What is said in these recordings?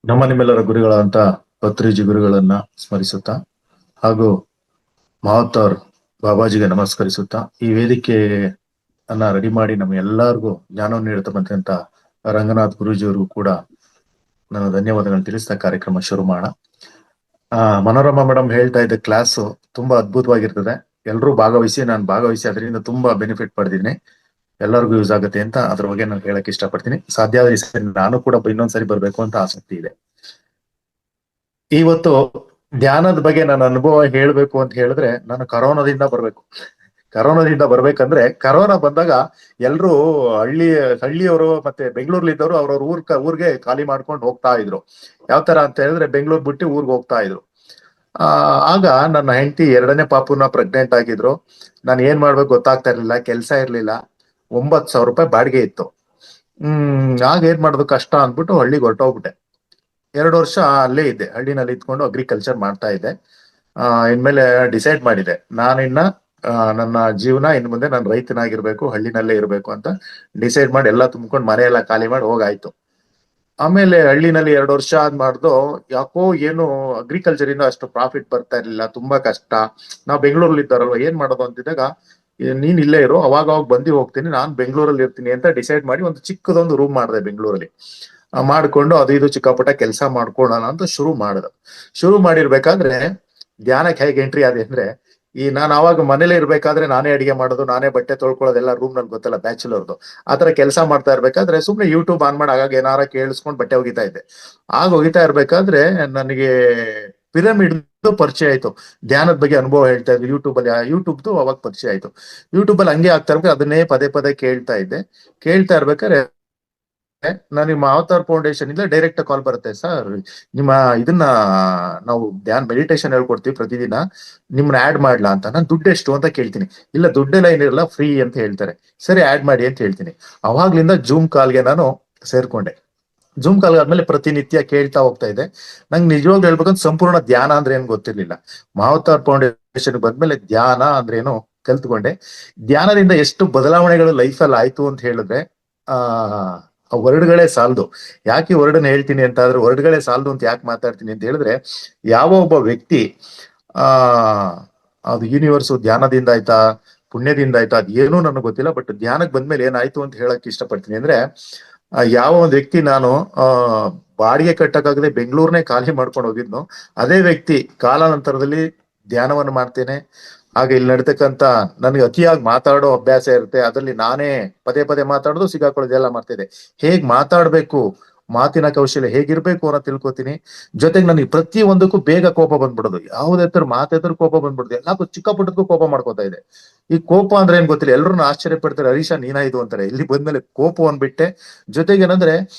ನಮ್ಮ ನಿಮ್ಮೆಲ್ಲರ ಗುರುಗಳಂತ ಪತ್ರಿಜಿ ಗುರುಗಳನ್ನ ಸ್ಮರಿಸುತ್ತಾ ಹಾಗೂ ಮಹತ್ತರ್ ಬಾಬಾಜಿಗೆ ನಮಸ್ಕರಿಸುತ್ತಾ ಈ ವೇದಿಕೆಯನ್ನ ರೆಡಿ ಮಾಡಿ ನಮ್ಮ ಎಲ್ಲರಿಗೂ ಜ್ಞಾನವನ್ನು ನೀಡುತ್ತಂತ ರಂಗನಾಥ್ ಗುರೂಜಿಯವರು ಕೂಡ ನಾನು ಧನ್ಯವಾದಗಳನ್ನು ತಿಳಿಸ್ತಾ ಕಾರ್ಯಕ್ರಮ ಶುರು ಮಾಡೋಣ. ಮನೋರಮಾ ಮೇಡಮ್ ಹೇಳ್ತಾ ಇದ್ದ ಕ್ಲಾಸ್ ತುಂಬಾ ಅದ್ಭುತವಾಗಿರ್ತದೆ. ಎಲ್ಲರೂ ಭಾಗವಹಿಸಿ, ನಾನು ಭಾಗವಹಿಸಿ ಅದರಿಂದ ತುಂಬಾ ಬೆನಿಫಿಟ್ ಪಡೆದಿದ್ದೀನಿ. ಎಲ್ಲರಿಗೂ ಯೂಸ್ ಆಗುತ್ತೆ ಅಂತ ಅದ್ರ ಬಗ್ಗೆ ನಾನು ಹೇಳಕ್ ಇಷ್ಟಪಡ್ತೀನಿ. ಸಾಧ್ಯ ಆದ್ರೆ ನಾನು ಕೂಡ ಇನ್ನೊಂದ್ಸರಿ ಬರ್ಬೇಕು ಅಂತ ಆಸಕ್ತಿ ಇದೆ. ಇವತ್ತು ಧ್ಯಾನದ ಬಗ್ಗೆ ನನ್ನ ಅನುಭವ ಹೇಳ್ಬೇಕು ಅಂತ ಹೇಳಿದ್ರೆ ನಾನು ಕರೋನಾದಿಂದ ಬರ್ಬೇಕಂದ್ರೆ ಕರೋನಾ ಬಂದಾಗ ಎಲ್ರು ಹಳ್ಳಿಯವರು ಮತ್ತೆ ಬೆಂಗಳೂರಲ್ಲಿ ಇದ್ದವರು ಅವ್ರವ್ರ ಊರ್ಗೆ ಖಾಲಿ ಮಾಡ್ಕೊಂಡು ಹೋಗ್ತಾ ಇದ್ರು. ಯಾವ ತರ ಅಂತ ಹೇಳಿದ್ರೆ ಬೆಂಗಳೂರು ಬಿಟ್ಟು ಊರ್ಗ್ ಹೋಗ್ತಾ ಇದ್ರು. ಆಗ ನನ್ನ ಹೆಂಡತಿ 2ನೇ ಪಾಪುನ ಪ್ರೆಗ್ನೆಂಟ್ ಆಗಿದ್ರು. ನಾನು ಏನ್ ಮಾಡ್ಬೇಕು ಗೊತ್ತಾಗ್ತಾ ಇರ್ಲಿಲ್ಲ, ಕೆಲ್ಸ ಇರ್ಲಿಲ್ಲ, 9,000 ರೂಪಾಯಿ ಬಾಡಿಗೆ ಇತ್ತು. ಆಗ ಏನ್ ಮಾಡೋದು ಕಷ್ಟ ಅಂದ್ಬಿಟ್ಟು ಹಳ್ಳಿಗೆ ಹೊರಟೋಗ್ಬಿಟ್ಟೆ. 2 ವರ್ಷ ಅಲ್ಲೇ ಇದ್ದೆ, ಹಳ್ಳಿನಲ್ಲಿ ಇದ್ಕೊಂಡು ಅಗ್ರಿಕಲ್ಚರ್ ಮಾಡ್ತಾ ಇದ್ದೆ. ಇನ್ಮೇಲೆ ಡಿಸೈಡ್ ಮಾಡಿದೆ ನಾನಿನ್ನ ನನ್ನ ಜೀವನ ಇನ್ ಮುಂದೆ ನಾನು ರೈತನಾಗಿರ್ಬೇಕು, ಹಳ್ಳಿನಲ್ಲೇ ಇರ್ಬೇಕು ಅಂತ ಡಿಸೈಡ್ ಮಾಡಿ ಎಲ್ಲ ತುಂಬ್ಕೊಂಡು ಮನೆಯೆಲ್ಲ ಖಾಲಿ ಮಾಡಿ ಹೋಗಾಯ್ತು. ಆಮೇಲೆ ಹಳ್ಳಿನಲ್ಲಿ 2 ವರ್ಷ ಮಾಡ್ದು ಯಾಕೋ ಏನು ಅಗ್ರಿಕಲ್ಚರ್ ಇಂದ ಅಷ್ಟು ಪ್ರಾಫಿಟ್ ಬರ್ತಾ ಇರ್ಲಿಲ್ಲ, ತುಂಬಾ ಕಷ್ಟ. ನಾವು ಬೆಂಗಳೂರಲ್ಲಿ ಇದ್ದಾರಲ್ವ, ಏನ್ ಮಾಡೋದು ಅಂತಿದ್ದಾಗ ನೀನ್ ಇಲ್ಲೇ ಇರು, ಅವಾಗ ಬಂದು ಹೋಗ್ತೀನಿ, ನಾನ್ ಬೆಂಗಳೂರಲ್ಲಿ ಇರ್ತೀನಿ ಅಂತ ಡಿಸೈಡ್ ಮಾಡಿ ಒಂದು ಚಿಕ್ಕದೊಂದು ರೂಮ್ ಮಾಡಿದೆ ಬೆಂಗಳೂರಲ್ಲಿ. ಮಾಡ್ಕೊಂಡು ಅದು ಇದು ಚಿಕ್ಕಪುಟ್ಟ ಕೆಲಸ ಮಾಡ್ಕೊಳ್ಳೋಣ ಅಂತ ಶುರು ಮಾಡಿರ್ಬೇಕಾದ್ರೆ ಧ್ಯಾನಕ್ಕೆ ಹೇಗೆ ಎಂಟ್ರಿ ಆದೆ ಅಂದ್ರೆ, ನಾನು ಅವಾಗ ಮನೇಲೆ ಇರ್ಬೇಕಾದ್ರೆ ನಾನೇ ಅಡಿಗೆ ಮಾಡೋದು, ನಾನೇ ಬಟ್ಟೆ ತೊಳ್ಕೊಳ್ಳೋದೆಲ್ಲ ರೂಮ್ ನಲ್ಲಿ ಗೊತ್ತಲ್ಲ, ಬ್ಯಾಚುಲರ್ದು. ಆತರ ಕೆಲಸ ಮಾಡ್ತಾ ಇರ್ಬೇಕಾದ್ರೆ ಸುಮ್ನೆ ಯೂಟ್ಯೂಬ್ ಆನ್ ಮಾಡಿ ಆಗಾಗ ಏನಾರ ಕೇಳಿಸ್ಕೊಂಡು ಬಟ್ಟೆ ಒಗಿತಾ ಇದ್ದೆ. ಒಗಿತಾ ಇರ್ಬೇಕಾದ್ರೆ ನನಗೆ ಪಿರಮಿಡ್ ಪರಿಚಯ ಆಯ್ತು. ಧ್ಯಾನದ ಬಗ್ಗೆ ಅನುಭವ ಹೇಳ್ತಾ ಇದ್ರು ಯೂಟ್ಯೂಬ್ದು ಅವಾಗ ಪರಿಚಯ ಆಯ್ತು. ಯೂಟ್ಯೂಬ್ ಅಲ್ಲಿ ಹಂಗೆ ಆಗ್ತಾ ಇರ್ಬೇಕು, ಅದನ್ನೇ ಪದೇ ಪದೇ ಕೇಳ್ತಾ ಇರ್ಬೇಕಾದ್ರೆ ನಾನು ನಿಮ್ಮ ಅವತಾರ್ ಫೌಂಡೇಶನ್ ಇಂದ ಡೈರೆಕ್ಟ್ ಕಾಲ್ ಬರುತ್ತೆ. ಸರ್, ನಿಮ್ಮ ಇದನ್ನ ನಾವು ಮೆಡಿಟೇಷನ್ ಹೇಳ್ಕೊಡ್ತೀವಿ ಪ್ರತಿದಿನ, ನಿಮ್ನ ಆಡ್ ಮಾಡ್ಲಾ ಅಂತ. ನಾನು ದುಡ್ಡು ಎಷ್ಟು ಅಂತ ಕೇಳ್ತೀನಿ. ಇಲ್ಲ, ದುಡ್ಡೆಲ್ಲ ಏನಿರಲ್ಲ, ಫ್ರೀ ಅಂತ ಹೇಳ್ತಾರೆ. ಸರಿ, ಆಡ್ ಮಾಡಿ ಅಂತ ಹೇಳ್ತೀನಿ. ಅವಾಗ್ಲಿಂದ ಜೂಮ್ ಕಾಲ್ಗೆ ನಾನು ಸೇರ್ಕೊಂಡೆ. ಜೂಮ್ ಕಾಲ್ ಆದ್ಮೇಲೆ ಪ್ರತಿನಿತ್ಯ ಕೇಳ್ತಾ ಹೋಗ್ತಾ ಇದೆ. ನಂಗೆ ನಿಜವಾಗ್ಲೂ ಹೇಳ್ಬೇಕಂತ ಸಂಪೂರ್ಣ ಧ್ಯಾನ ಅಂದ್ರೆ ಏನು ಗೊತ್ತಿರ್ಲಿಲ್ಲ. ಮಹಾವತಾರ್ ಫೌಂಡೇಶನ್ ಬಂದ್ಮೇಲೆ ಧ್ಯಾನ ಅಂದ್ರೆ ಏನು ಕಲ್ತ್ಕೊಂಡೆ. ಧ್ಯಾನದಿಂದ ಎಷ್ಟು ಬದಲಾವಣೆಗಳು ಲೈಫಲ್ಲಿ ಆಯ್ತು ಅಂತ ಹೇಳಿದ್ರೆ ವರ್ಡ್ಗಳೇ ಸಾಲದು. ಯಾಕೆ ವರ್ಡನ್ನ ಹೇಳ್ತೀನಿ ಅಂತ ಆದ್ರೆ, ವರ್ಡ್ಗಳೇ ಸಾಲದು ಅಂತ ಯಾಕೆ ಮಾತಾಡ್ತೀನಿ ಅಂತ ಹೇಳಿದ್ರೆ, ಯಾವ ಒಬ್ಬ ವ್ಯಕ್ತಿ ಅದು ಯೂನಿವರ್ಸು ಧ್ಯಾನದಿಂದ ಆಯ್ತಾ, ಪುಣ್ಯದಿಂದ ಆಯ್ತಾ, ಅದ್ ಏನೂ ನನಗೆ ಗೊತ್ತಿಲ್ಲ. ಬಟ್ ಧ್ಯಾನಕ್ಕೆ ಬಂದ್ಮೇಲೆ ಏನಾಯ್ತು ಅಂತ ಹೇಳಕ್ ಇಷ್ಟಪಡ್ತೀನಿ ಅಂದ್ರೆ, ಯಾವ ಒಂದು ವ್ಯಕ್ತಿ ನಾನು ಬಾಡಿಗೆ ಕಟ್ಟಕ್ಕಾಗದೆ ಬೆಂಗಳೂರನ್ನೇ ಖಾಲಿ ಮಾಡ್ಕೊಂಡು ಹೋಗಿದ್ನು, ಅದೇ ವ್ಯಕ್ತಿ ಕಾಲಾನಂತರದಲ್ಲಿ ಧ್ಯಾನವನ್ನು ಮಾಡ್ತೇನೆ. ಹಾಗೆ ಇಲ್ಲಿ ನಡೀತಕ್ಕಂತ ನನಗೆ ಅತಿಯಾಗಿ ಮಾತಾಡೋ ಅಭ್ಯಾಸ ಇರುತ್ತೆ, ಅದರಲ್ಲಿ ನಾನೇ ಪದೇ ಪದೇ ಮಾತಾಡೋದು, ಸಿಗಾಕೊಳ್ಳೋದು ಎಲ್ಲ ಮಾಡ್ತಿದ್ದೆ. ಹೇಗ್ ಮಾತಾಡ್ಬೇಕು, ಮಾತಿನ ಕೌಶಲ್ಯ ಹೇಗಿರ್ಬೇಕು ಅನ್ನೋ ತಿಳ್ಕೊತೀನಿ. ಜೊತೆಗೆ ನನಗೆ ಪ್ರತಿ ಒಂದಕ್ಕೂ ಬೇಗ ಕೋಪ ಬಂದ್ಬಿಡೋದು. ಯಾವ್ದೆತ್ತರ ಮಾತೆತ್ತರ ಕೋಪ ಬಂದ್ಬಿಡುದು, ಎಲ್ಲಕ್ಕೂ ಚಿಕ್ಕ ಪುಟ್ಟಕ್ಕೂ ಕೋಪ ಮಾಡ್ಕೋತಾ ಇದೆ. ಈ ಕೋಪ ಅಂದ್ರೆ ಏನ್ ಗೊತ್ತಿಲ್ಲ, ಎಲ್ಲರನ್ನ ಆಶ್ಚರ್ಯ ಪಡ್ತಾರೆ, ಹರೀಶ ನೀನಾಯ್ತು ಅಂತಾರೆ. ಇಲ್ಲಿ ಬಂದ್ಮೇಲೆ ಕೋಪ ಅಂದ್ಬಿಟ್ಟೆ. ಜೊತೆಗೆ ಏನಂದ್ರೆ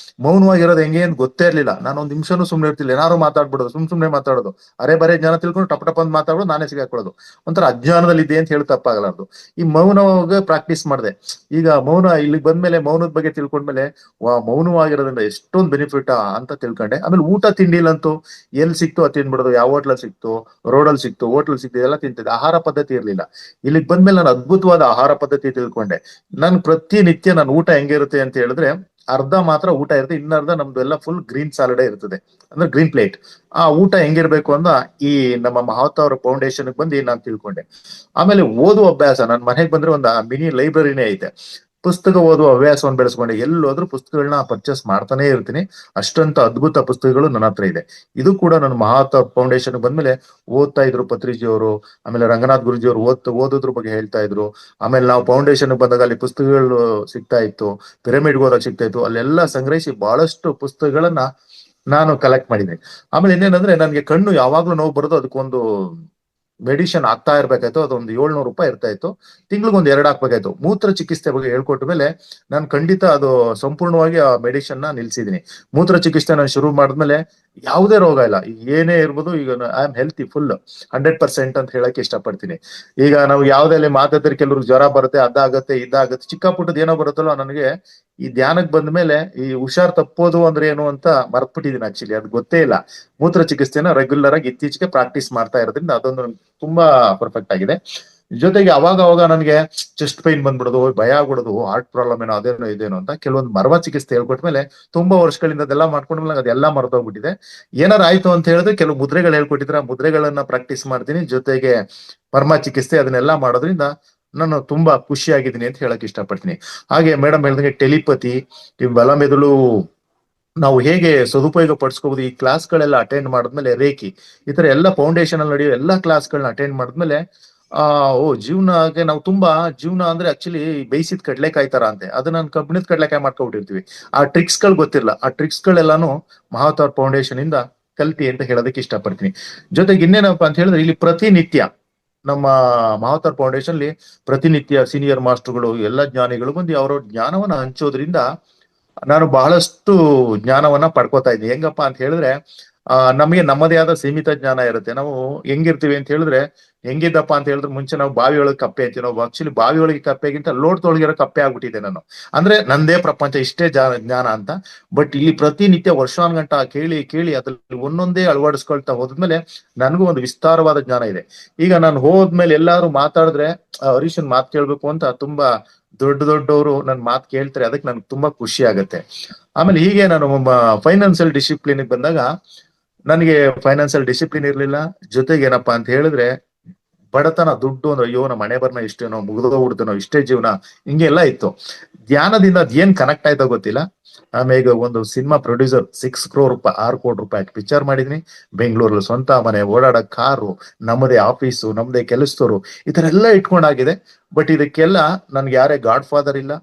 ಮೌನವಾಗಿರೋದು ಹೆಂಗೆ ಅಂತ ಗೊತ್ತೇ ಇರ್ಲಿಲ್ಲ. ನಾನು ಒಂದ್ ನಿಮಿಷನೂ ಸುಮ್ನೆ ಇರ್ತಿಲ್ಲ, ಏನಾರು ಮಾತಾಡ್ಬಿಡೋದು, ಸುಮ್ನೆ ಮಾತಾಡೋದು, ಅರೆ ಬರೇ ಜನ ತಿಳ್ಕೊಂಡು ಟಪ್ ಟಪ್ ಅಂತ ಮಾತಾಡೋದು, ನಾನೇ ಸಿಗಾಕೊಳ್ಳೋದು. ಒಂಥರ ಅಜ್ಞಾನದಲ್ಲಿ ಇದೆ ಅಂತ ಹೇಳಿ ತಪ್ಪಾಗಲಾರ್ದು. ಈ ಮೌನವಾಗ ಪ್ರಾಕ್ಟೀಸ್ ಮಾಡಿದೆ. ಈಗ ಮೌನ ಇಲ್ಲಿ ಬಂದ್ಮೇಲೆ ಮೌನದ ಬಗ್ಗೆ ತಿಳ್ಕೊಂಡ್ಮೇಲೆ ಮೌನವಾಗಿರೋದ್ರಿಂದ ಎಷ್ಟೊಂದು ಬೆನಿಫಿಟ್ ಅಂತ ತಿಳ್ಕೊಂಡೆ. ಆಮೇಲೆ ಊಟ ತಿಂಡಿಲಂತೂ ಎಲ್ಲಿ ಸಿಕ್ತು ಅದು ತಿನ್ಬಿಡೋದು. ಯಾವ ಹೋಟ್ಲಲ್ಲಿ ಸಿಕ್ತು, ರೋಡಲ್ಲಿ ಸಿಕ್ತು, ಹೋಟ್ಲ್ ಸಿಕ್ತು, ಎಲ್ಲ ತಿಂತಿದ್ದೆ. ಆಹಾರ ಪದ್ಧತಿ ಇರ್ಲಿಲ್ಲ. ಇಲ್ಲಿಗೆ ಬಂದ್ಮೇಲೆ ನಾನು ಅದ್ಭುತವಾದ ಆಹಾರ ಪದ್ಧತಿ ತಿಳ್ಕೊಂಡೆ. ನಾನು ಪ್ರತಿನಿತ್ಯ ನಾನು ಊಟ ಹೆಂಗಿರುತ್ತೆ ಅಂತ ಹೇಳಿದ್ರೆ, ಅರ್ಧ ಮಾತ್ರ ಊಟ ಇರುತ್ತೆ, ಇನ್ನರ್ಧ ನಮ್ದು ಎಲ್ಲ ಫುಲ್ ಗ್ರೀನ್ ಸಾಲಡೇ ಇರ್ತದೆ, ಅಂದ್ರೆ ಗ್ರೀನ್ ಪ್ಲೇಟ್. ಆ ಊಟ ಹೆಂಗಿರ್ಬೇಕು ಅಂತ ಈ ನಮ್ಮ ಮಹಾವತಾರ್ ಫೌಂಡೇಶನ್ ಬಂದು ನಾನು ತಿಳ್ಕೊಂಡೆ. ಆಮೇಲೆ ಓದುವ ಅಭ್ಯಾಸ, ನನ್ ಮನೆಗೆ ಬಂದ್ರೆ ಒಂದು ಮಿನಿ ಲೈಬ್ರರಿನೇ ಐತೆ. ಪುಸ್ತಕ ಓದುವ ಹವ್ಯಾಸವನ್ನು ಬೆಳೆಸ್ಕೊಂಡೆ. ಎಲ್ಲೋದ್ರೂ ಪುಸ್ತಕಗಳನ್ನ ಪರ್ಚೇಸ್ ಮಾಡ್ತಾನೆ ಇರ್ತೀನಿ. ಅಷ್ಟಂತ ಅದ್ಭುತ ಪುಸ್ತಕಗಳು ನನ್ನ ಹತ್ರ ಇದೆ. ಇದು ಕೂಡ ನನ್ನ ಮಹಾವತಾರ್ ಫೌಂಡೇಶನ್ ಬಂದ್ಮೇಲೆ ಓದ್ತಾ ಇದ್ರು ಪತ್ರಿಜಿ ಅವರು, ಆಮೇಲೆ ರಂಗನಾಥ್ ಗುರುಜಿ ಅವರು ಓದೋದ್ರ ಬಗ್ಗೆ ಹೇಳ್ತಾ ಇದ್ರು. ಆಮೇಲೆ ನಾವು ಫೌಂಡೇಶನ್ ಬಂದಾಗ ಅಲ್ಲಿ ಪುಸ್ತಕಗಳು ಸಿಗ್ತಾ ಇತ್ತು, ಪಿರಮಿಡ್ಗೆ ಹೋದಾಗ ಸಿಗ್ತಾ ಇತ್ತು. ಅಲ್ಲೆಲ್ಲ ಸಂಗ್ರಹಿಸಿ ಬಹಳಷ್ಟು ಪುಸ್ತಕಗಳನ್ನ ನಾನು ಕಲೆಕ್ಟ್ ಮಾಡಿದ್ದೀನಿ. ಆಮೇಲೆ ಇನ್ನೇನಂದ್ರೆ, ನನ್ಗೆ ಕಣ್ಣು ಯಾವಾಗ್ಲೂ ನೋವು ಬರೋದು, ಅದಕ್ಕೊಂದು ಮೆಡಿಷನ್ ಆಗ್ತಾ ಇರ್ಬೇಕಾಯ್ತು. ಅದೊಂದು 700 ರೂಪಾಯಿ ಇರ್ತಾ ಇತ್ತು, ತಿಂಗ್ಳಿಗೊಂದು 2 ಹಾಕ್ಬೇಕಾಯ್ತು. ಮೂತ್ರ ಚಿಕಿತ್ಸೆ ಬಗ್ಗೆ ಹೇಳ್ಕೊಟ್ಟ ಮೇಲೆ ನಾನು ಖಂಡಿತ ಅದು ಸಂಪೂರ್ಣವಾಗಿ ಆ ಮೆಡಿಷನ್ ನ ನಿಲ್ಸಿದೀನಿ. ಮೂತ್ರ ಚಿಕಿತ್ಸೆ ನಾನು ಶುರು ಮಾಡಿದ್ಮೇಲೆ ಯಾವುದೇ ರೋಗ ಇಲ್ಲ, ಏನೇ ಇರ್ಬೋದು. ಈಗ ಐ ಆಮ್ ಹೆಲ್ತಿ ಫುಲ್ 100% ಅಂತ ಹೇಳಕ್ ಇಷ್ಟಪಡ್ತೀನಿ. ಈಗ ನಾವು ಯಾವ್ದೆಲ್ಲ ಮಾತಾಡ್ತಾರೆ, ಕೆಲವ್ರಿಗೆ ಜ್ವರ ಬರುತ್ತೆ, ಅದಾಗತ್ತೆ ಇದಾಗತ್ತೆ, ಚಿಕ್ಕ ಪುಟ್ಟದ ಏನೋ ಬರುತ್ತಲ್ಲ. ನನಗೆ ಈ ಧ್ಯಾನಕ್ಕೆ ಬಂದ ಮೇಲೆ ಈ ಹುಷಾರ್ ತಪ್ಪೋದು ಅಂದ್ರೆ ಏನು ಅಂತ ಮರ್ತ್ಬಿಟ್ಟಿದೀನಿ. ಆಕ್ಚುಲಿ ಅದು ಗೊತ್ತೇ ಇಲ್ಲ. ಮೂತ್ರ ಚಿಕಿತ್ಸೆನ ರೆಗ್ಯುಲರ್ ಆಗಿ ಇತ್ತೀಚೆಗೆ ಪ್ರಾಕ್ಟೀಸ್ ಮಾಡ್ತಾ ಇರೋದ್ರಿಂದ ಅದೊಂದು ತುಂಬಾ ಪರ್ಫೆಕ್ಟ್ ಆಗಿದೆ. ಜೊತೆಗೆ ಅವಾಗ ಅವಾಗ ನನಗೆ ಚೆಸ್ಟ್ ಪೈನ್ ಬಂದ್ಬಿಡೋದು, ಭಯ ಆಗ್ಬಿಡೋದು, ಹಾರ್ಟ್ ಪ್ರಾಬ್ಲಮ್ ಏನೋ ಅದೇನೋ ಇದೇನೋ ಅಂತ ಕೆಲವೊಂದು ಮರ್ಮ ಚಿಕಿತ್ಸೆ ಹೇಳ್ಕೊಟ್ಮೇಲೆ ತುಂಬಾ ವರ್ಷಗಳಿಂದ ಅದೆಲ್ಲ ಮಾಡ್ಕೊಂಡ್ಮೇಲೆ ಅದೆಲ್ಲ ಮರ್ತೋಗ್ಬಿಟ್ಟಿದೆ. ಏನಾರು ಆಯ್ತು ಅಂತ ಹೇಳಿದ್ರೆ ಕೆಲವು ಮುದ್ರೆಗಳು ಹೇಳ್ಕೊಟ್ಟಿದ್ರೆ ಆ ಮುದ್ರೆಗಳನ್ನ ಪ್ರಾಕ್ಟೀಸ್ ಮಾಡ್ತೀನಿ. ಜೊತೆಗೆ ಮರ್ಮ ಚಿಕಿತ್ಸೆ ಅದನ್ನೆಲ್ಲ ಮಾಡೋದ್ರಿಂದ ನಾನು ತುಂಬಾ ಖುಷಿಯಾಗಿದ್ದೀನಿ ಅಂತ ಹೇಳಕ್ ಇಷ್ಟಪಡ್ತೀನಿ. ಹಾಗೆ ಮೇಡಮ್ ಹೇಳ್ದಂಗೆ ಟೆಲಿಪತಿ, ಈ ಬಲಮೆದುಳು ನಾವು ಹೇಗೆ ಸದುಪಯೋಗ ಪಡಿಸ್ಕೋಬಹುದು, ಈ ಕ್ಲಾಸ್ಗಳೆಲ್ಲ ಅಟೆಂಡ್ ಮಾಡಿದ್ಮೇಲೆ ರೇಖಿ ಈ ತರ ಎಲ್ಲ ಫೌಂಡೇಶನ್ ಅಲ್ಲಿ ನಡೆಯೋ ಎಲ್ಲಾ ಕ್ಲಾಸ್ಗಳನ್ನ ಅಟೆಂಡ್ ಮಾಡಿದ್ಮೇಲೆ ಆ ಜೀವನಕ್ಕೆ ನಾವು ತುಂಬಾ ಜೀವನ ಅಂದ್ರೆ ಆಕ್ಚುಲಿ ಬೇಯಿಸಿದ ಕಡ್ಲೆಕಾಯಿ ತರ ಅಂತೆ, ಅದು ನಾನು ಕಬ್ಬಿಣದ ಕಡ್ಲೆಕಾಯಿ ಮಾಡ್ಕೊಬಿಟ್ಟಿರ್ತೀವಿ. ಆ ಟ್ರಿಕ್ಸ್ ಗಳು ಗೊತ್ತಿರಲ್ಲ. ಆ ಟ್ರಿಕ್ಸ್ ಗಳೆಲ್ಲಾನು ಮಹಾವತಾರ್ ಫೌಂಡೇಶನ್ ಇಂದ ಕಲ್ತಿ ಅಂತ ಹೇಳೋದಕ್ಕೆ ಇಷ್ಟಪಡ್ತೀನಿ. ಜೊತೆಗೆ ಇನ್ನೇನಪ್ಪಾ ಅಂತ ಹೇಳಿದ್ರೆ ಇಲ್ಲಿ ಪ್ರತಿನಿತ್ಯ ನಮ್ಮ ಮಹಾವತಾರ್ ಫೌಂಡೇಶನ್ ಅಲ್ಲಿ ಪ್ರತಿನಿತ್ಯ ಸೀನಿಯರ್ ಮಾಸ್ಟರ್ಗಳು ಎಲ್ಲ ಜ್ಞಾನಿಗಳು ಬಂದು ಅವರ ಜ್ಞಾನವನ್ನ ಹಂಚೋದ್ರಿಂದ ನಾನು ಬಹಳಷ್ಟು ಜ್ಞಾನವನ್ನ ಪಡ್ಕೋತಾ ಇದ್ದೀನಿ. ಹೆಂಗಪ್ಪ ಅಂತ ಹೇಳಿದ್ರೆ ನಮಗೆ ನಮ್ಮದೇ ಆದ ಸೀಮಿತ ಜ್ಞಾನ ಇರುತ್ತೆ. ನಾವು ಹೆಂಗಿರ್ತೀವಿ ಅಂತ ಹೇಳಿದ್ರೆ, ಹೆಂಗಿದ್ದಪ್ಪ ಅಂತ ಹೇಳಿದ್ರೆ ಮುಂಚೆ ನಾವು ಬಾವಿ ಒಳಗೆ ಕಪ್ಪೆ ಅಂತೀವಿ. ನಾವು ಆಕ್ಚುಲಿ ಬಾವಿ ಒಳಗೆ ಕಪ್ಪೆಗಿಂತ ಲೋಟದೊಳಗಿರೋ ಕಪ್ಪೆ ಆಗ್ಬಿಟ್ಟಿದೆ ನಾನು. ಅಂದ್ರೆ ನಂದೇ ಪ್ರಪಂಚ ಇಷ್ಟೇ ಜ್ಞಾನ ಅಂತ. ಬಟ್ ಇಲ್ಲಿ ಪ್ರತಿನಿತ್ಯ ವರ್ಷಾನ್ಗಂಟ ಕೇಳಿ ಕೇಳಿ ಅದ್ರಲ್ಲಿ ಒಂದೊಂದೇ ಅಳವಡಿಸ್ಕೊಳ್ತಾ ಹೋದ್ಮೇಲೆ ನನಗೂ ಒಂದು ವಿಸ್ತಾರವಾದ ಜ್ಞಾನ ಇದೆ. ಈಗ ನಾನು ಹೋದ್ಮೇಲೆ ಎಲ್ಲಾರು ಮಾತಾಡಿದ್ರೆ ಹರೀಶನ್ ಮಾತು ಕೇಳ್ಬೇಕು ಅಂತ ತುಂಬಾ ದೊಡ್ಡವರು ನನ್ ಮಾತು ಕೇಳ್ತಾರೆ. ಅದಕ್ಕೆ ನನ್ಗೆ ತುಂಬಾ ಖುಷಿ ಆಗತ್ತೆ. ಆಮೇಲೆ ಹೀಗೆ ನಾನು ಫೈನಾನ್ಸಿಯಲ್ ಡಿಸಿಪ್ಲಿನ್ ಬಂದಾಗ ನನಗೆ ಫೈನಾನ್ಸಿಯಲ್ ಡಿಸಿಪ್ಲಿನ್ ಇರ್ಲಿಲ್ಲ. ಜೊತೆಗೆ ಏನಪ್ಪಾ ಅಂತ ಹೇಳಿದ್ರೆ ಬಡತನ, ದುಡ್ಡು ಅಂದ್ರೆ ಅಯ್ಯೋ ನಮ್ಮ ಮನೆ ಬರ್ನ ಇಷ್ಟೇನೋ ಮುಗಿದೋಗ್ಬಿಡ್ತೇನೋ ಇಷ್ಟೇ ಜೀವನ, ಹಿಂಗೆಲ್ಲ ಇತ್ತು. ಧ್ಯಾನದಿಂದ ಅದ್ ಏನ್ ಕನೆಕ್ಟ್ ಆಯ್ತೋ ಗೊತ್ತಿಲ್ಲ. ಆಮೇಲೆ ಒಂದು ಸಿನಿಮಾ ಪ್ರೊಡ್ಯೂಸರ್ 6 crore ರೂಪಾಯಿ 6 ಕೋಟಿ ರೂಪಾಯಿ ಪಿಕ್ಚರ್ ಮಾಡಿದೀನಿ. ಬೆಂಗಳೂರಲ್ಲಿ ಸ್ವಂತ ಮನೆ, ಓಡಾಡೋ ಕಾರು, ನಮ್ಮದೇ ಆಫೀಸು, ನಮ್ಮದೇ ಕೆಲಸದವರು, ಈ ತರ ಎಲ್ಲ ಇಟ್ಕೊಂಡಾಗಿದೆ. ಬಟ್ ಇದಕ್ಕೆಲ್ಲ ನನ್ಗೆ ಯಾರೇ ಗಾಡ್ ಫಾದರ್ ಇಲ್ಲ.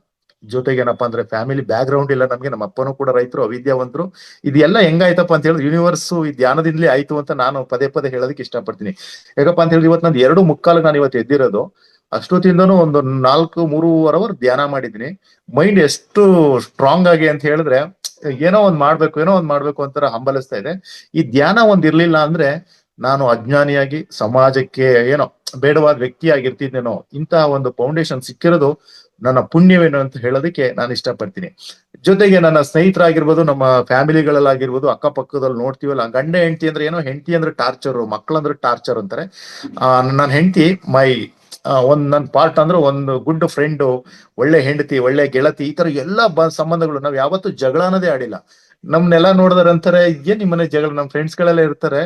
ಜೊತೆಗೆ ಏನಪ್ಪಾ ಅಂದ್ರೆ ಫ್ಯಾಮಿಲಿ ಬ್ಯಾಕ್ ಗ್ರೌಂಡ್ ಇಲ್ಲ ನಮ್ಗೆ. ನಮ್ಮ ಅಪ್ಪನೂ ಕೂಡ ರೈತರು, ಅವಿದ್ಯಾವಂತರು. ಇದೆಲ್ಲ ಹೆಂಗಾಯ್ತಪ್ಪ ಅಂತ ಹೇಳಿದ್ರೆ ಯೂನಿವರ್ಸ್ ಈ ಧ್ಯಾನದಿಂದಲೇ ಆಯ್ತು ಅಂತ ನಾನು ಪದೇ ಪದೇ ಹೇಳೋದಕ್ಕೆ ಇಷ್ಟಪಡ್ತೀನಿ. ಯಾಕಪ್ಪ ಅಂತ ಹೇಳಿದ್ರೆ ಇವತ್ತು ನಂದು 2:45 ನಾನು ಇವತ್ತು ಎದ್ದಿರೋದು. ಅಷ್ಟೊತ್ತಿಂದನೂ ಒಂದು 3-3.5 ಅವರ್ ಧ್ಯಾನ ಮಾಡಿದ್ದೀನಿ. ಮೈಂಡ್ ಎಷ್ಟು ಸ್ಟ್ರಾಂಗ್ ಆಗಿ ಅಂತ ಹೇಳಿದ್ರೆ ಏನೋ ಒಂದ್ ಮಾಡ್ಬೇಕು ಅಂತಾರ ಹಂಬಲಿಸ್ತಾ ಇದೆ. ಈ ಧ್ಯಾನ ಒಂದ್ ಇರ್ಲಿಲ್ಲ ಅಂದ್ರೆ ನಾನು ಅಜ್ಞಾನಿಯಾಗಿ ಸಮಾಜಕ್ಕೆ ಏನೋ ಬೇಡವಾದ ವ್ಯಕ್ತಿ ಆಗಿರ್ತಿದ್ದೇನೋ. ಇಂತಹ ಒಂದು ಫೌಂಡೇಶನ್ ಸಿಕ್ಕಿರೋದು ನನ್ನ ಪುಣ್ಯವೇನು ಅಂತ ಹೇಳೋದಕ್ಕೆ ನಾನು ಇಷ್ಟಪಡ್ತೀನಿ. ಜೊತೆಗೆ ನನ್ನ ಸ್ನೇಹಿತರಾಗಿರ್ಬೋದು, ನಮ್ಮ ಫ್ಯಾಮಿಲಿಗಳಲ್ಲಾಗಿರ್ಬೋದು, ಅಕ್ಕಪಕ್ಕದಲ್ಲಿ ನೋಡ್ತೀವಲ್ಲ, ಗಂಡ ಹೆಂಡತಿ ಅಂದ್ರೆ ಏನೋ, ಹೆಂಡತಿ ಅಂದ್ರೆ ಟಾರ್ಚರ್, ಮಕ್ಕಳಂದ್ರೆ ಟಾರ್ಚರ್ ಅಂತಾರೆ. ನನ್ನ ಹೆಂಡತಿ ಒಂದ್ ನನ್ ಪಾರ್ಟ್ ಅಂದ್ರೆ ಒಂದು ಗುಡ್ ಫ್ರೆಂಡ್, ಒಳ್ಳೆ ಹೆಂಡತಿ, ಒಳ್ಳೆ ಗೆಳತಿ, ಈ ತರ ಎಲ್ಲಾ ಸಂಬಂಧಗಳು. ನಾವ್ ಯಾವತ್ತೂ ಜಗಳ ಅನ್ನೋದೇ ಆಡಿಲ್ಲ. ನಮ್ನೆಲ್ಲಾ ನೋಡಿದಾರೆ ಅಂತಾರೆ, ಏನ್ ನಿಮ್ಮನೆ ಜಗಳ? ನಮ್ ಫ್ರೆಂಡ್ಸ್ ಗಳೆಲ್ಲ ಇರ್ತಾರೆ,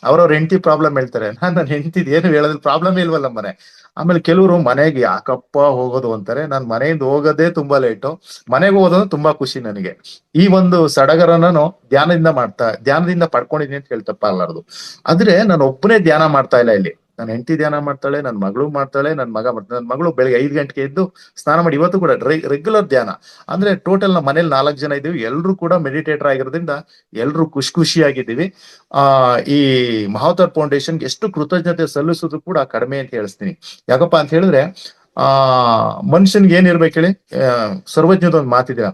ಅವ್ರವ್ರ ಹೆಂಡತಿ ಪ್ರಾಬ್ಲಮ್ ಹೇಳ್ತಾರೆ. ನನ್ನ ಹೆಂಡತಿ ಏನು ಹೇಳೋದ್ರ ಪ್ರಾಬ್ಲಮ್ ಇಲ್ವಲ್ಲ ಮನೆ. ಆಮೇಲೆ ಕೆಲವರು ಮನೆಗೆ ಯಾಕಪ್ಪ ಹೋಗೋದು ಅಂತಾರೆ. ನಾನ್ ಮನೆಯಿಂದ ಹೋಗೋದೇ ತುಂಬಾ ಲೇಟು, ಮನೆಗೆ ಹೋಗೋದು ತುಂಬಾ ಖುಷಿ ನನಗೆ. ಈ ಒಂದು ಸಡಗರ ನಾನು ಧ್ಯಾನದಿಂದ ಪಡ್ಕೊಂಡಿದೀನಿ ಅಂತ ಹೇಳ್ತಪ್ಪ ಅಲ್ಲಾರದು. ಆದ್ರೆ ನಾನು ಒಬ್ಬನೇ ಧ್ಯಾನ ಮಾಡ್ತಾ ಇಲ್ಲ ಇಲ್ಲಿ. ನನ್ನ ಹೆಂಡತಿ ಧ್ಯಾನ ಮಾಡ್ತಾಳೆ, ನನ್ನ ಮಗಳು ಮಾಡ್ತಾಳೆ, ನನ್ನ ಮಗ ಮಾಡ್ತಾಳೆ. ನನ್ನ ಮಗಳು ಬೆಳಗ್ಗೆ 5 ಗಂಟೆಗೆ ಎದ್ದು ಸ್ನಾನ ಮಾಡಿ ಇವತ್ತು ಕೂಡ ರೆಗ್ಯುಲರ್ ಧ್ಯಾನ. ಅಂದ್ರೆ ಟೋಟಲ್ ನಮ್ಮ ಮನೇಲಿ 4 ಜನ ಇದೀವಿ, ಎಲ್ರು ಕೂಡ ಮೆಡಿಟೇಟರ್ ಆಗಿರೋದ್ರಿಂದ ಎಲ್ರು ಖುಷಿಯಾಗಿದ್ದೀವಿ. ಈ ಮಹಾವತಾರ್ ಫೌಂಡೇಶನ್ಗೆ ಎಷ್ಟು ಕೃತಜ್ಞತೆ ಸಲ್ಲಿಸೋದು ಕೂಡ ಕಡಿಮೆ ಅಂತ ಹೇಳಿಸ್ತೀನಿ. ಯಾಕಪ್ಪ ಅಂತ ಹೇಳಿದ್ರೆ ಮನುಷ್ಯನ್ಗೆ ಏನಿರ್ಬೇಕು ಹೇಳಿ, ಸರ್ವಜ್ಞದ ಒಂದು ಮಾತಿದೆ,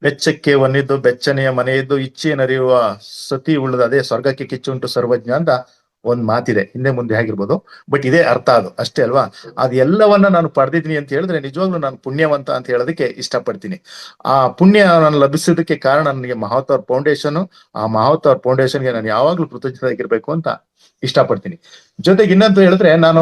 ವೆಚ್ಚಕ್ಕೆ ಒನ್ನಿದ್ದು ಬೆಚ್ಚನೆಯ ಮನೆಯಿದ್ದು ಇಚ್ಛೆಯನರಿಯುವ ಸತಿ ಉಳಿದ ಅದೇ ಸ್ವರ್ಗಕ್ಕೆ ಕಿಚ್ಚುಂಟು ಸರ್ವಜ್ಞ ಅಂತ ಒಂದ್ ಮಾತಿದೆ. ಹಿಂದೆ ಮುಂದೆ ಆಗಿರ್ಬೋದು, ಬಟ್ ಇದೇ ಅರ್ಥ ಅದು ಅಷ್ಟೇ ಅಲ್ವಾ. ಅದ್ ಎಲ್ಲವನ್ನ ನಾನು ಪಡೆದಿದ್ದೀನಿ ಅಂತ ಹೇಳಿದ್ರೆ ನಿಜವಾಗ್ಲೂ ನಾನು ಪುಣ್ಯವಂತ ಅಂತ ಹೇಳೋದಕ್ಕೆ ಇಷ್ಟಪಡ್ತೀನಿ. ಆ ಪುಣ್ಯ ನಾನು ಲಭಿಸೋದಕ್ಕೆ ಕಾರಣ ನನಗೆ ಮಹಾವತಾರ್ ಫೌಂಡೇಶನ್. ಆ ಮಹಾವತಾರ್ ಫೌಂಡೇಶನ್ಗೆ ನಾನು ಯಾವಾಗ್ಲೂ ಕೃತಜ್ಞರಾಗಿರ್ಬೇಕು ಅಂತ ಇಷ್ಟಪಡ್ತೀನಿ. ಜೊತೆಗೆ ಇನ್ನಂತ ಹೇಳಿದ್ರೆ ನಾನು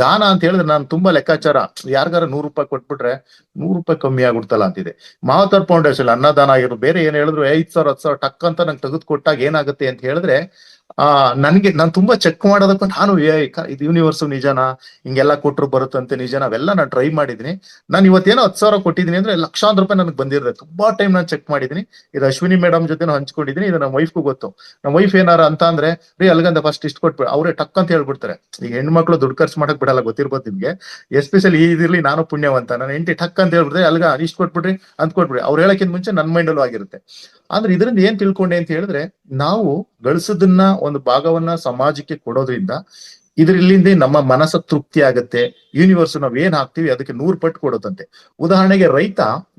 ದಾನ ಅಂತ ಹೇಳಿದ್ರೆ ನಾನು ತುಂಬಾ ಲೆಕ್ಕಾಚಾರ, ಯಾರಿಗಾರ 100 ರೂಪಾಯಿ ಕೊಟ್ಬಿಟ್ರೆ 100 ರೂಪಾಯಿ ಕಮ್ಮಿ ಆಗ್ಬಿಡ್ತಲ್ಲ ಅಂತಿದೆ. ಮಹಾವತಾರ್ ಫೌಂಡೇಶನ್ ಅನ್ನದಾನ ಆಗಿರೋದು, ಬೇರೆ ಏನ್ ಹೇಳಿದ್ರು 5,000 10,000 ಟಕ್ ಅಂತ ನಂಗೆ ತೆಗೆದು ಕೊಟ್ಟಾಗ ಏನಾಗುತ್ತೆ ಅಂತ ಹೇಳಿದ್ರೆ ನಾನು ತುಂಬಾ ಚೆಕ್ ಮಾಡೋದಕ್ಕೂ ನಾನು ಇದು ಯೂನಿವರ್ಸ್ ನಿಜನಾ, ಹಿಂಗೆಲ್ಲ ಕೊಟ್ರು ಬರುತ್ತಂತೆ ನಿಜನಾ, ಅವೆಲ್ಲ ನಾನು ಟ್ರೈ ಮಾಡಿದೀನಿ. ನಾನು ಇವತ್ತೇನೋ 10,000 ಕೊಟ್ಟಿದ್ದೀನಿ ಅಂದ್ರೆ ಲಕ್ಷಾಂತರ ರೂಪಾಯಿ ನನಗೆ ಬಂದಿರುತ್ತೆ. ತುಂಬಾ ಟೈಮ್ ನಾನು ಚೆಕ್ ಮಾಡಿದೀನಿ. ಇದು ಅಶ್ವಿನಿ ಮೇಡಮ್ ಜೊತೆ ಹಂಚ್ಕೊಂಡಿದೀನಿ. ಇದು ನಮ್ಮ ವೈಫ್ಗೂ ಗೊತ್ತು. ನಮ್ಮ ವೈಫ್ ಏನಾರ ಅಂತ ಅಂದ್ರೆ ಅಲ್ಗಂದ ಫಸ್ಟ್ ಇಷ್ಟು ಕೊಟ್ಬಿಡ, ಅವರೇ ಟಕ್ ಅಂತ ಹೇಳ್ಬಿಡ್ತಾರೆ. ಈಗ ಹೆಣ್ಮಕ್ಳು ದುಡ್ಡು ಖರ್ಚು ಮಾಡಕ್ ಬಿಡಲ್ಲ, ಗೊತ್ತಿರ್ಬೋದು ನಿಮ್ಗೆ. ಎಸ್ಪೆಷಲಿ ಇದಿರ್ಲಿ, ನಾನು ಪುಣ್ಯವಂತ. ನನ್ನ ಹೆಂಡತಿ ಟಕ್ ಅಂತ ಹೇಳ್ಬಿಡ್ತಾರೆ, ಅಲ್ಗ ಇಷ್ಟು ಕೊಟ್ಬಿಡ್ರಿ ಅಂತ ಕೊಟ್ಬಿಡ್ರಿ. ಅವ್ರು ಹೇಳಕ್ಕಿಂತ ಮುಂಚೆ ನನ್ನ ಮೈಂಡಲ್ಲೂ ಆಗಿರುತ್ತೆ. ಅಂದ್ರೆ ಇದರಿಂದ ಏನ್ ತಿಳ್ಕೊಂಡೆ ಅಂತ ಹೇಳಿದ್ರೆ, ನಾವು ಗಳಿಸೋದನ್ನ ಒಂದು ಭಾಗವನ್ನ ಸಮಾಜಕ್ಕೆ ಕೊಡೋದ್ರಿಂದ ಇದರಿಂದ ನಮ್ಮ ಮನಸ್ಸು ತೃಪ್ತಿ ಆಗತ್ತೆ. ಯೂನಿವರ್ಸ್ ನಾವ್ ಏನ್ ಹಾಕ್ತಿವಿ ಅದಕ್ಕೆ 100 ಪಟ್ಟು ಕೊಡುತ್ತಂತೆ. ಉದಾಹರಣೆಗೆ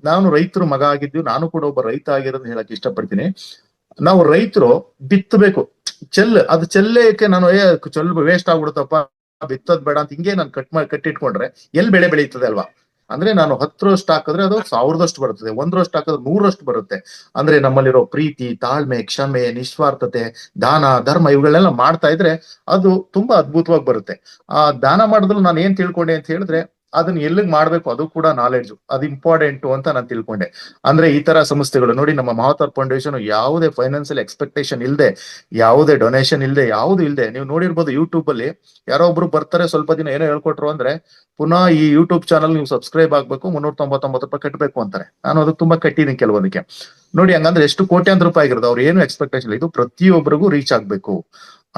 ನಾನು ರೈತರ ಮಗ ಆಗಿದ್ದು, ನಾನು ಕೂಡ ಒಬ್ಬ ರೈತ ಆಗಿರೋದನ್ನ ಹೇಳಕ್ ಇಷ್ಟಪಡ್ತೀನಿ. ನಾವು ರೈತರು ಬಿತ್ತಬೇಕು, ಅದು ಚೆಲ್ಲಕ್ಕೆ ನಾನು ಚೆಲ್ ವೇಸ್ಟ್ ಆಗ್ಬಿಡುತ್ತಪ್ಪ, ಬಿತ್ತೋದ್ ಬೇಡ ಅಂತ ಹಿಂಗೆ ನಾನು ಕಟ್ಟಿಟ್ಕೊಂಡ್ರೆ ಎಲ್ಲಿ ಬೆಳೆ ಬೆಳೀತದೆ ಅಲ್ವಾ. ಅಂದ್ರೆ ನಾನು 10ರಷ್ಟು ಹಾಕಿದ್ರೆ ಅದು 1000ದಷ್ಟು ಬರುತ್ತದೆ, 1ರಷ್ಟು ಹಾಕಿದ್ರೆ 100ರಷ್ಟು ಬರುತ್ತೆ. ಅಂದ್ರೆ ನಮ್ಮಲ್ಲಿರೋ ಪ್ರೀತಿ, ತಾಳ್ಮೆ, ಕ್ಷಮೆ, ನಿಸ್ವಾರ್ಥತೆ, ದಾನ, ಧರ್ಮ ಇವುಗಳನ್ನೆಲ್ಲ ಮಾಡ್ತಾ ಇದ್ರೆ ಅದು ತುಂಬಾ ಅದ್ಭುತವಾಗಿ ಬರುತ್ತೆ. ಆ ದಾನ ಮಾಡಿದ್ರು ನಾನು ಏನ್ ತಿಳ್ಕೊಂಡೆ ಅಂತ ಹೇಳಿದ್ರೆ, ಅದನ್ನ ಎಲ್ಲಿಗ್ ಮಾಡ್ಬೇಕು ಅದು ಕೂಡ ನಾಲೆಡ್ಜ್, ಅದು ಇಂಪಾರ್ಟೆಂಟ್ ಅಂತ ನಾನು ತಿಳ್ಕೊಂಡೆ. ಅಂದ್ರೆ ಈ ತರ ಸಂಸ್ಥೆಗಳು ನೋಡಿ, ನಮ್ಮ ಮಹಾವತಾರ್ ಫೌಂಡೇಶನ್ ಯಾವುದೇ ಫೈನಾನ್ಸಿಯಲ್ ಎಕ್ಸ್ಪೆಕ್ಟೇಷನ್ ಇಲ್ಲದೆ, ಯಾವುದೇ ಡೊನೇಷನ್ ಇಲ್ಲದೆ, ಯಾವುದು ಇಲ್ಲದೆ, ನೀವು ನೋಡಿರ್ಬೋದು ಯೂಟ್ಯೂಬ್ ಅಲ್ಲಿ ಯಾರೋ ಒಬ್ರು ಬರ್ತಾರೆ, ಸ್ವಲ್ಪ ದಿನ ಏನೋ ಹೇಳ್ಕೊಟ್ರು ಅಂದ್ರೆ ಪುನಃ ಈ ಯೂಟ್ಯೂಬ್ ಚಾನಲ್ ನೀವು ಸಬ್ಸ್ಕ್ರೈಬ್ ಆಗ್ಬೇಕು, 399 ರೂಪಾಯಿ ಕಟ್ಟಬೇಕು ಅಂತಾರೆ. ನಾನು ಅದಕ್ಕೆ ತುಂಬಾ ಕಟ್ಟಿದ್ದೀನಿ ಕೆಲವೊಂದಕ್ಕೆ. ನೋಡಿ ಹಂಗಂದ್ರೆ ಎಷ್ಟು ಕೋಟ್ಯಾಂತರ ರೂಪಾಯಿ ಆಗಿರೋದು, ಅವ್ರು ಏನು ಎಕ್ಸ್ಪೆಕ್ಟೇಷನ್ ಇಲ್ಲ, ಇದು ಪ್ರತಿಯೊಬ್ಬರಿಗೂ ರೀಚ್ ಆಗ್ಬೇಕು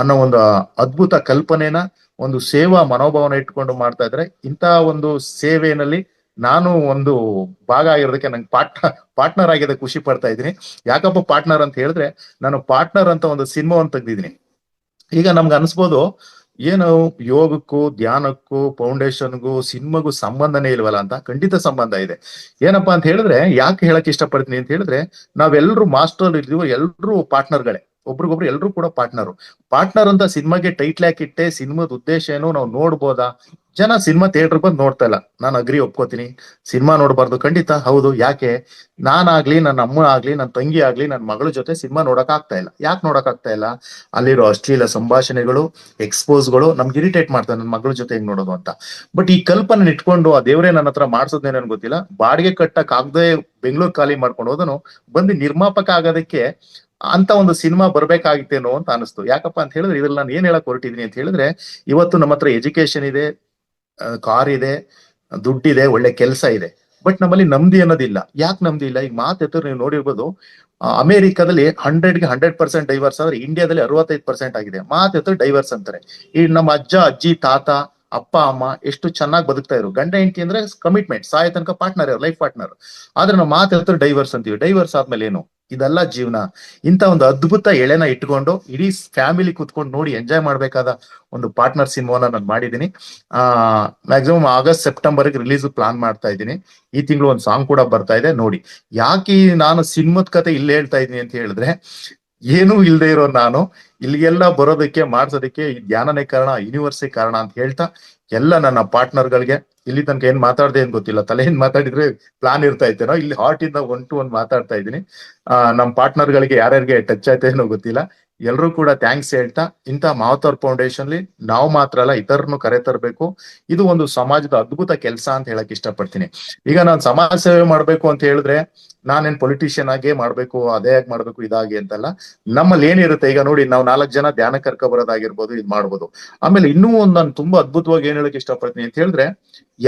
ಅನ್ನೋ ಒಂದು ಅದ್ಭುತ ಕಲ್ಪನೆನ, ಒಂದು ಸೇವಾ ಮನೋಭಾವನ ಇಟ್ಕೊಂಡು ಮಾಡ್ತಾ ಇದ್ರೆ, ಇಂಥ ಒಂದು ಸೇವೆಯಲ್ಲಿ ನಾನು ಒಂದು ಭಾಗ ಆಗಿರೋದಕ್ಕೆ ನಂಗೆ ಪಾರ್ಟ್ನರ್ ಆಗಿದೆ, ಖುಷಿ ಪಡ್ತಾ ಇದ್ದೀನಿ. ಯಾಕಪ್ಪ ಪಾರ್ಟ್ನರ್ ಅಂತ ಹೇಳಿದ್ರೆ, ನಾನು ಪಾರ್ಟ್ನರ್ ಅಂತ ಒಂದು ಸಿನಿಮಾವನ್ನು ತೆಗ್ದಿದ್ದೀನಿ. ಈಗ ನಮ್ಗೆ ಅನ್ಸ್ಬೋದು ಏನು ಯೋಗಕ್ಕೂ, ಧ್ಯಾನಕ್ಕೂ, ಫೌಂಡೇಶನ್ಗೂ, ಸಿನಿಮಾಗೂ ಸಂಬಂಧನೇ ಇಲ್ವಲ್ಲ ಅಂತ. ಖಂಡಿತ ಸಂಬಂಧ ಇದೆ. ಏನಪ್ಪಾ ಅಂತ ಹೇಳಿದ್ರೆ, ಯಾಕೆ ಹೇಳಕ್ ಇಷ್ಟಪಡ್ತೀನಿ ಅಂತ ಹೇಳಿದ್ರೆ, ನಾವೆಲ್ಲರೂ ಮಾಸ್ಟರ್ ಇರ್ತೀವೋ, ಎಲ್ರೂ ಪಾರ್ಟ್ನರ್ಗಳೇ, ಒಬ್ರಿಗೊಬ್ರು ಎಲ್ರೂ ಕೂಡ ಪಾರ್ಟ್ನರ್ ಅಂತ ಸಿನಿಮಾಗೆ ಟೈಟ್ಲ್ ಹಾಕಿಟ್ಟೆ. ಸಿನಿಮಾದ ಉದ್ದೇಶ ಏನು ನಾವು ನೋಡ್ಬೋದಾ? ಜನ ಸಿನಿಮಾ ಥಿಯೇಟರ್ ಬಂದು ನೋಡ್ತಾ ಇಲ್ಲ, ನಾನು ಅಗ್ರಿ, ಒಪ್ಕೋತೀನಿ. ಸಿನಿಮಾ ನೋಡ್ಬಾರ್ದು, ಖಂಡಿತ ಹೌದು. ಯಾಕೆ? ನಾನಾಗ್ಲಿ, ನನ್ನ ಅಮ್ಮ ಆಗ್ಲಿ, ನನ್ನ ತಂಗಿ ಆಗ್ಲಿ, ನನ್ನ ಮಗಳ ಜೊತೆ ಸಿನಿಮಾ ನೋಡಕ್ ಆಗ್ತಾ ಇಲ್ಲ. ಯಾಕೆ ನೋಡಕ್ ಆಗ್ತಾ ಇಲ್ಲ? ಅಲ್ಲಿರೋ ಅಶ್ಲೀಲ ಸಂಭಾಷಣೆಗಳು, ಎಕ್ಸ್ಪೋಸ್ಗಳು ನಮ್ಗೆ ಇರಿಟೇಟ್ ಮಾಡ್ತಾರೆ, ನನ್ನ ಮಗಳ ಜೊತೆ ಹೆಂಗ್ ನೋಡೋದು ಅಂತ. ಬಟ್ ಈ ಕಲ್ಪನೆ ಇಟ್ಕೊಂಡು ಆ ದೇವರೇ ನನ್ನ ಹತ್ರ ಮಾಡ್ಸೋದೇನೇನು ಗೊತ್ತಿಲ್ಲ, ಬಾಡಿಗೆ ಕಟ್ಟಕ್ ಆಗದೆ ಬೆಂಗಳೂರು ಖಾಲಿ ಮಾಡ್ಕೊಂಡು ಹೋದನು ಬಂದು ನಿರ್ಮಾಪಕ ಆಗೋದಕ್ಕೆ ಅಂತ ಒಂದು ಸಿನಿಮಾ ಬರ್ಬೇಕಾಗಿತ್ತೇನೋ ಅಂತ ಅನಿಸ್ತು. ಯಾಕಪ್ಪ ಅಂತ ಹೇಳಿದ್ರೆ, ಇದ್ರಲ್ಲಿ ನಾನು ಏನ್ ಹೇಳಕ್ ಹೊರಟಿದೀನಿ ಅಂತ ಹೇಳಿದ್ರೆ, ಇವತ್ತು ನಮ್ಮ ಹತ್ರ ಎಜುಕೇಶನ್ ಇದೆ, ಕಾರ್ ಇದೆ, ದುಡ್ಡಿದೆ, ಒಳ್ಳೆ ಕೆಲಸ ಇದೆ, ಬಟ್ ನಮ್ಮಲ್ಲಿ ನೆಮ್ಮದಿ ಅನ್ನೋದಿಲ್ಲ. ಯಾಕೆ ನೆಮ್ಮದಿ ಇಲ್ಲ? ಈಗ ಮಾತೆತ್ತರು ನೀವು ನೋಡಿರ್ಬೋದು, ಅಮೆರಿಕದಲ್ಲಿ 100ಗೆ 100% ಡೈವರ್ಸ್ ಆದ್ರೆ ಇಂಡಿಯಾದಲ್ಲಿ 65% ಆಗಿದೆ. ಮಾತೆತ್ತರು ಡೈವರ್ಸ್ ಅಂತಾರೆ. ಈ ನಮ್ಮ ಅಜ್ಜ, ಅಜ್ಜಿ, ತಾತ, ಅಪ್ಪ, ಅಮ್ಮ ಎಷ್ಟು ಚೆನ್ನಾಗಿ ಬದುಕ್ತಾ ಇದ್ರು. ಗಂಡ ಹೆಂಡತಿ ಅಂದ್ರೆ ಕಮಿಟ್ಮೆಂಟ್, ಸಾಯ ತನಕ ಪಾರ್ಟ್ನರ್, ಲೈಫ್ ಪಾರ್ಟ್ನರ್. ಆದ್ರೆ ನಾವು ಮಾತೆತ್ತರು ಡೈವರ್ಸ್ ಅಂತೀವಿ. ಡೈವರ್ಸ್ ಆದ್ಮೇಲೆ ಏನು? ಇದೆಲ್ಲ ಜೀವನ. ಇಂತ ಒಂದು ಅದ್ಭುತ ಎಳೆನ ಇಟ್ಕೊಂಡು ಇಡೀ ಫ್ಯಾಮಿಲಿ ಕುತ್ಕೊಂಡು ನೋಡಿ ಎಂಜಾಯ್ ಮಾಡ್ಬೇಕಾದ ಒಂದು ಪಾರ್ಟ್ನರ್ ಸಿನಿಮಾನ ನಾನು ಮಾಡಿದ್ದೀನಿ. Maximum August September release plan ಮಾಡ್ತಾ ಇದ್ದೀನಿ. ಈ ತಿಂಗಳು ಒಂದು ಸಾಂಗ್ ಕೂಡ ಬರ್ತಾ ಇದೆ, ನೋಡಿ. ಯಾಕೆ ನಾನು ಸಿನಿಮಾದ ಕತೆ ಇಲ್ಲಿ ಹೇಳ್ತಾ ಇದ್ದೀನಿ ಅಂತ ಹೇಳಿದ್ರೆ, ಏನೂ ಇಲ್ಲದೆ ಇರೋ ನಾನು ಇಲ್ಲಿಗೆಲ್ಲ ಬರೋದಕ್ಕೆ, ಮಾಡ್ಸೋದಕ್ಕೆ ಈ ಧ್ಯಾನನೇ ಕಾರಣ, ಯೂನಿವರ್ಸೇ ಕಾರಣ ಅಂತ ಹೇಳ್ತಾ, ಎಲ್ಲ ನನ್ನ ಪಾರ್ಟ್ನರ್ಗಳಿಗೆ, ಇಲ್ಲಿ ತನಕ ಏನ್ ಮಾತಾಡ್ದೆ ಏನ್ ಗೊತ್ತಿಲ್ಲ, ತಲೆಯಿಂದ ಮಾತಾಡಿದ್ರೆ ಪ್ಲಾನ್ ಇರ್ತಾ ಇತ್ತೇನೋ, ಇಲ್ಲಿ ಹಾರ್ಟ್ ಇಂದ 1 to 1 ಮಾತಾಡ್ತಾ ಇದ್ದೀನಿ. ನಮ್ಮ ಪಾರ್ಟ್ನರ್ಗಳಿಗೆ ಯಾರ್ಯಾರಿಗೆ ಟಚ್ ಆಯ್ತಾ ಏನೋ ಗೊತ್ತಿಲ್ಲ, ಎಲ್ರೂ ಕೂಡ ಥ್ಯಾಂಕ್ಸ್ ಹೇಳ್ತಾ, ಇಂಥ ಮಹಾವತಾರ್ ಫೌಂಡೇಶನ್ಲಿ ನಾವು ಮಾತ್ರ ಅಲ್ಲ, ಇತರನ್ನು ಕರೆ ತರಬೇಕು. ಇದು ಒಂದು ಸಮಾಜದ ಅದ್ಭುತ ಕೆಲಸ ಅಂತ ಹೇಳಕ್ ಇಷ್ಟಪಡ್ತೀನಿ. ಈಗ ನಾನು ಸಮಾಜ ಸೇವೆ ಮಾಡ್ಬೇಕು ಅಂತ ಹೇಳಿದ್ರೆ, ನಾನೇನ್ ಪೊಲಿಟಿಷಿಯನ್ ಆಗೇ ಮಾಡ್ಬೇಕು, ಅದೇ ಆಗಿ ಮಾಡ್ಬೇಕು, ಇದಾಗಿ ಅಂತಲ್ಲ. ನಮ್ಮಲ್ಲಿ ಏನಿರುತ್ತೆ, ಈಗ ನೋಡಿ, ನಾವು 4 ಜನ ಧ್ಯಾನ ಕರ್ಕೊ ಬರೋದಾಗಿರ್ಬೋದು, ಇದ್ ಮಾಡ್ಬೋದು. ಆಮೇಲೆ ಇನ್ನೂ ಒಂದು ನಾನು ತುಂಬಾ ಅದ್ಭುತವಾಗಿ ಏನ್ ಹೇಳಕ್ ಇಷ್ಟಪಡ್ತೀನಿ ಅಂತ ಹೇಳಿದ್ರೆ,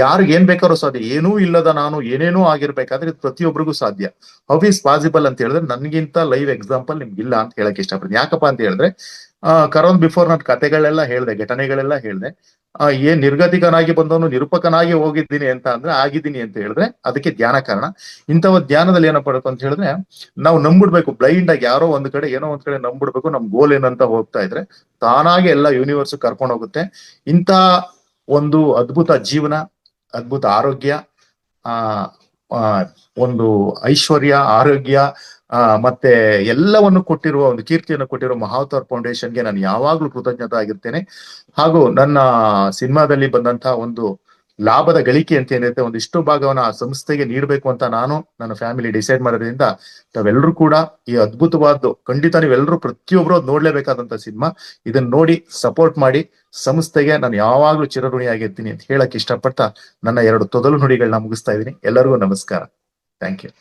ಯಾರಿಗೆ ಏನ್ ಬೇಕಾದ್ರೂ ಸಾಧ್ಯ. ಏನೂ ಇಲ್ಲದ ನಾನು ಏನೇನೋ ಆಗಿರ್ಬೇಕಾದ್ರೆ ಇದು ಪ್ರತಿಯೊಬ್ಬರಿಗೂ ಸಾಧ್ಯ. ಹೌ ಇಸ್ ಪಾಸಿಬಲ್ ಅಂತ ಹೇಳಿದ್ರೆ, ನನ್ಗಿಂತ ಲೈವ್ ಎಕ್ಸಾಂಪಲ್ ನಿಮ್ಗೆ ಇಲ್ಲ ಅಂತ ಹೇಳಕ್ ಇಷ್ಟಪಡ್ತೀನಿ. ಯಾಕಪ್ಪ ಅಂತ ಹೇಳಿದ್ರೆ, ಕರೋನ್ ಬಿಫೋರ್ ನಾನು ಕತೆಗಳೆಲ್ಲ ಹೇಳ್ದೆ, ಘಟನೆಗಳೆಲ್ಲ ಹೇಳ್ದೆ. ಏನ್ ನಿರ್ಗತಿಕನಾಗಿ ಬಂದವನು ನಿರೂಪಕನಾಗಿ ಹೋಗಿದ್ದೀನಿ ಅಂತ ಅಂದ್ರೆ, ಆಗಿದ್ದೀನಿ ಅಂತ ಹೇಳಿದ್ರೆ ಅದಕ್ಕೆ ಧ್ಯಾನ ಕಾರಣ. ಇಂಥವ ಧ್ಯಾನದಲ್ಲಿ ಏನಪ್ಪ ಅಂತ ಹೇಳಿದ್ರೆ, ನಾವು ನಂಬಿಡ್ಬೇಕು, ಬ್ಲೈಂಡ್ ಆಗಿ ಯಾರೋ ಒಂದ್ ಕಡೆ ಏನೋ ಒಂದ್ ಕಡೆ ನಂಬಿಡ್ಬೇಕು. ನಮ್ ಗೋಲ್ ಏನಂತ ಹೋಗ್ತಾ ಇದ್ರೆ ತಾನಾಗೆ ಎಲ್ಲ ಯೂನಿವರ್ಸ್ ಕರ್ಕೊಂಡು ಹೋಗುತ್ತೆ. ಇಂಥ ಒಂದು ಅದ್ಭುತ ಜೀವನ, ಅದ್ಭುತ ಆರೋಗ್ಯ, ಆ ಒಂದು ಐಶ್ವರ್ಯ, ಆರೋಗ್ಯ, ಮತ್ತೆ ಎಲ್ಲವನ್ನು ಕೊಟ್ಟಿರುವ, ಒಂದು ಕೀರ್ತಿಯನ್ನು ಕೊಟ್ಟಿರುವ ಮಹಾವತಾರ್ ಫೌಂಡೇಶನ್ಗೆ ನಾನು ಯಾವಾಗ್ಲೂ ಕೃತಜ್ಞತೆ ಆಗಿರ್ತೇನೆ. ಹಾಗೂ ನನ್ನ ಸಿನಿಮಾದಲ್ಲಿ ಬಂದಂತಹ ಒಂದು ಲಾಭದ ಗಳಿಕೆ ಅಂತ ಏನಿರುತ್ತೆ, ಒಂದಿಷ್ಟು ಭಾಗವನ್ನ ಆ ಸಂಸ್ಥೆಗೆ ನೀಡಬೇಕು ಅಂತ ನಾನು, ನನ್ನ ಫ್ಯಾಮಿಲಿ ಡಿಸೈಡ್ ಮಾಡೋದ್ರಿಂದ, ತಾವೆಲ್ಲರೂ ಕೂಡ ಈ ಅದ್ಭುತವಾದ್ದು, ಖಂಡಿತ ನೀವೆಲ್ಲರೂ ಪ್ರತಿಯೊಬ್ಬರು ನೋಡ್ಲೇಬೇಕಾದಂತ ಸಿನಿಮಾ. ಇದನ್ನ ನೋಡಿ ಸಪೋರ್ಟ್ ಮಾಡಿ. ಸಂಸ್ಥೆಗೆ ನಾನು ಯಾವಾಗ್ಲೂ ಚಿರಋಣಿಯಾಗಿರ್ತೀನಿ ಅಂತ ಹೇಳಕ್ ಇಷ್ಟಪಡ್ತಾ, ನನ್ನ 2 ತೊದಲು ನುಡಿಗಳನ್ನ ಮುಗಿಸ್ತಾ ಇದ್ದೀನಿ. ಎಲ್ಲರಿಗೂ ನಮಸ್ಕಾರ. Thank you.